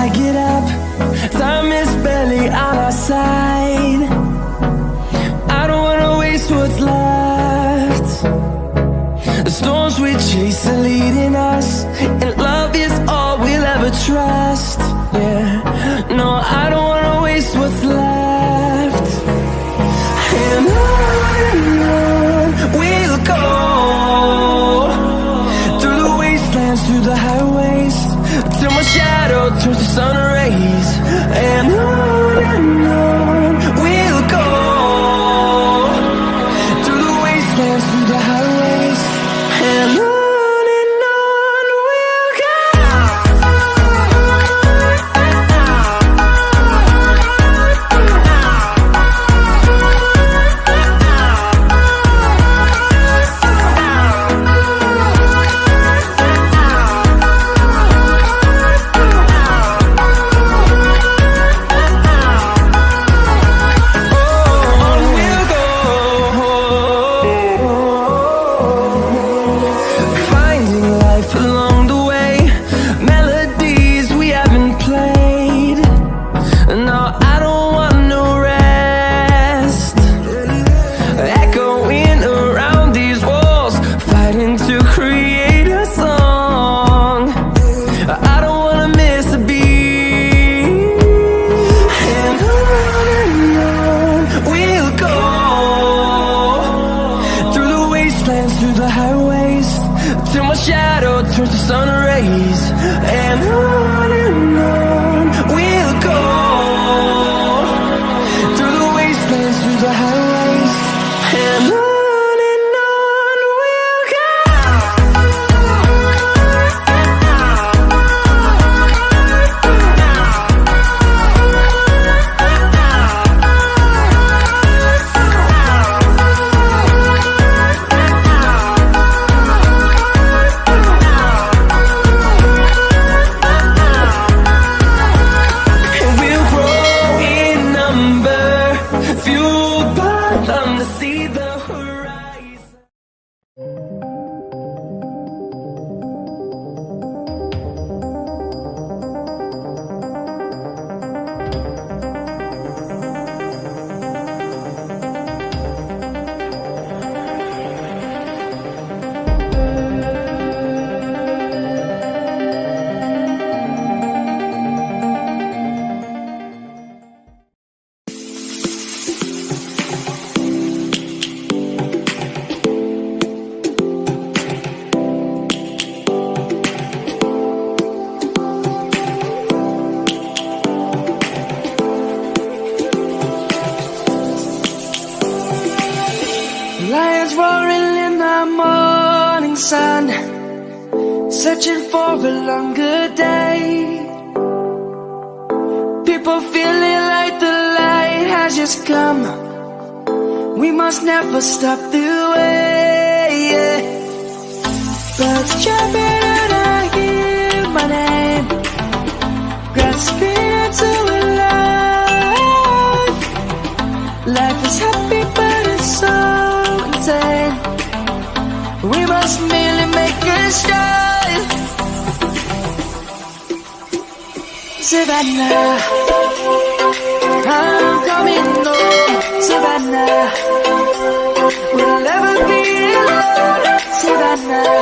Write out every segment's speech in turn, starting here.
I get up, time is barely on our side. I don't wanna waste what's left. The storms we chase are leading us, and love is all we'll ever trust. Yeah, no, I don't wanna waste what's left. And on we'll go, through the wastelands, through the highways, till my shadow turns to sun rays. And on we'll go, through the wastelands, through the highways, and on we'll go. Through the highways, till my shadow turns to sun rays. And on we'll go, through the wastelands, through the highways, and on we'll go. Lions roaring in the morning sun, searching for a longer day. People feeling like the light has just come. We must never stop the way. Birds jumping and I hear my name, grasping into a life. Life is happy but it's so insane. We must merely make a start. Savannah, I'm coming home. Savannah, we'll never be alone. Savannah,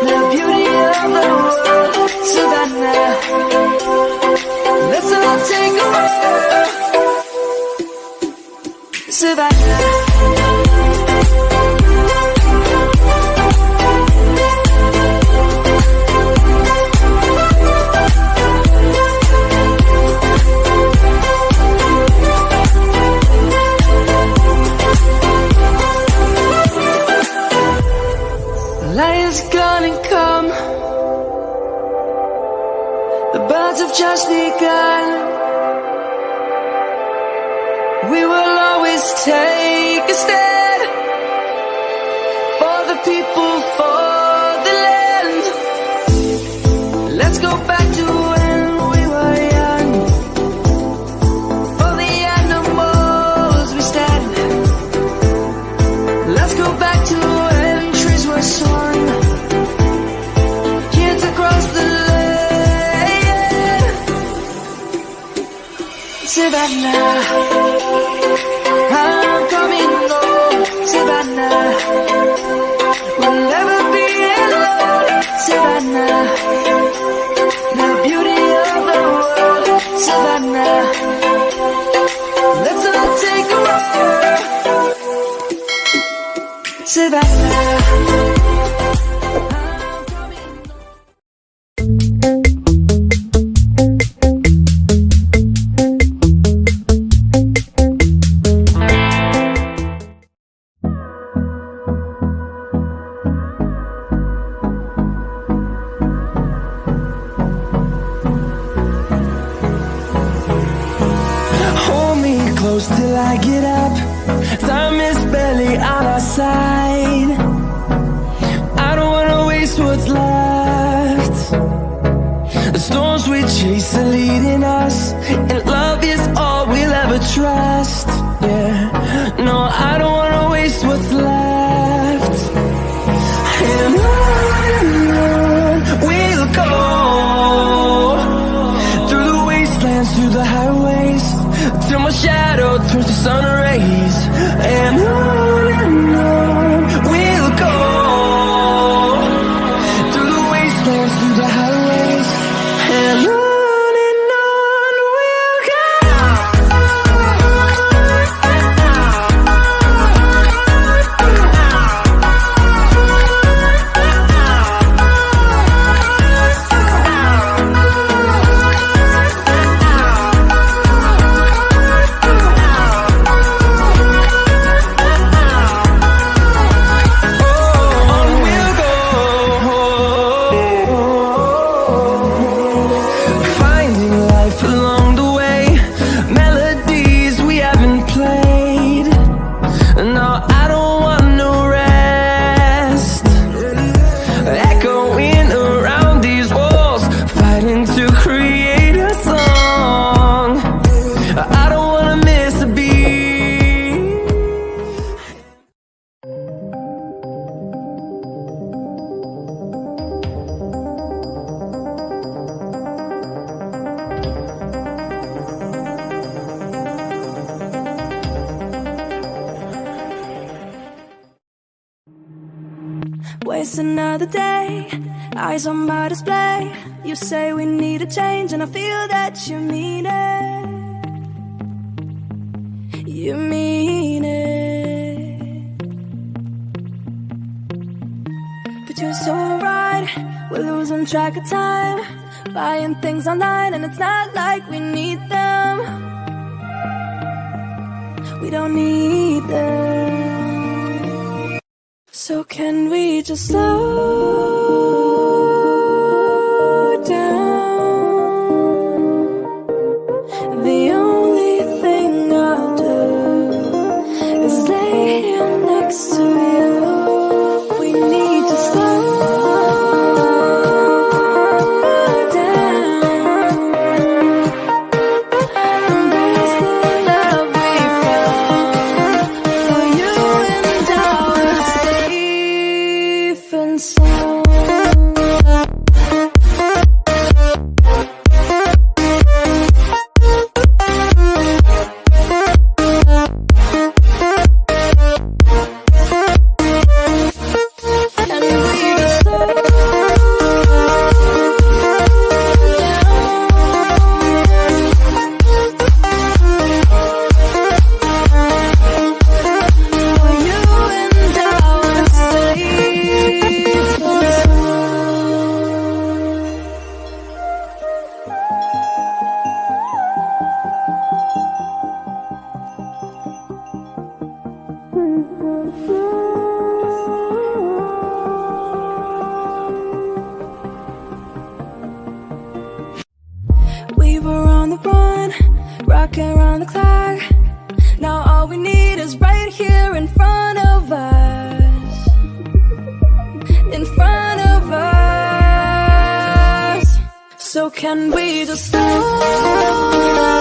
the beauty of the world. Savannah, let's all take a walk. Savannah. Lion's gonna come. The birds have just begun. We will always take a stand for the people, for the land. Let's go back to when we were young. For the animals we stand. Let's go back to when trees were swung. Kids across the land. Savannah. Hold me close till I get up. Time is barely on our side. I don't wanna waste what's left. The storms we chase are leading us, and love is all we'll ever trust. Yeah, no, I don't wanna waste what's left. And on we'll go, through the wastelands, through the highways, till my shadow turns to sun rays. And on we'll go, through the wastelands, through the highways, and on we'll go. Waste another day, eyes on my display. You say we need a change, and I feel that you mean it. You mean it. But you're so right, we're losing track of time, buying things online, and it's not like we need them. We don't need them. So can we just slow down? The only thing I'll do is lay here next to you. We need to slow down. Embrace the love we found. For you and I, safe and sound. We were on the run, rocking around the clock. Now all we need is right here in front of us. In front of us. So can we just slow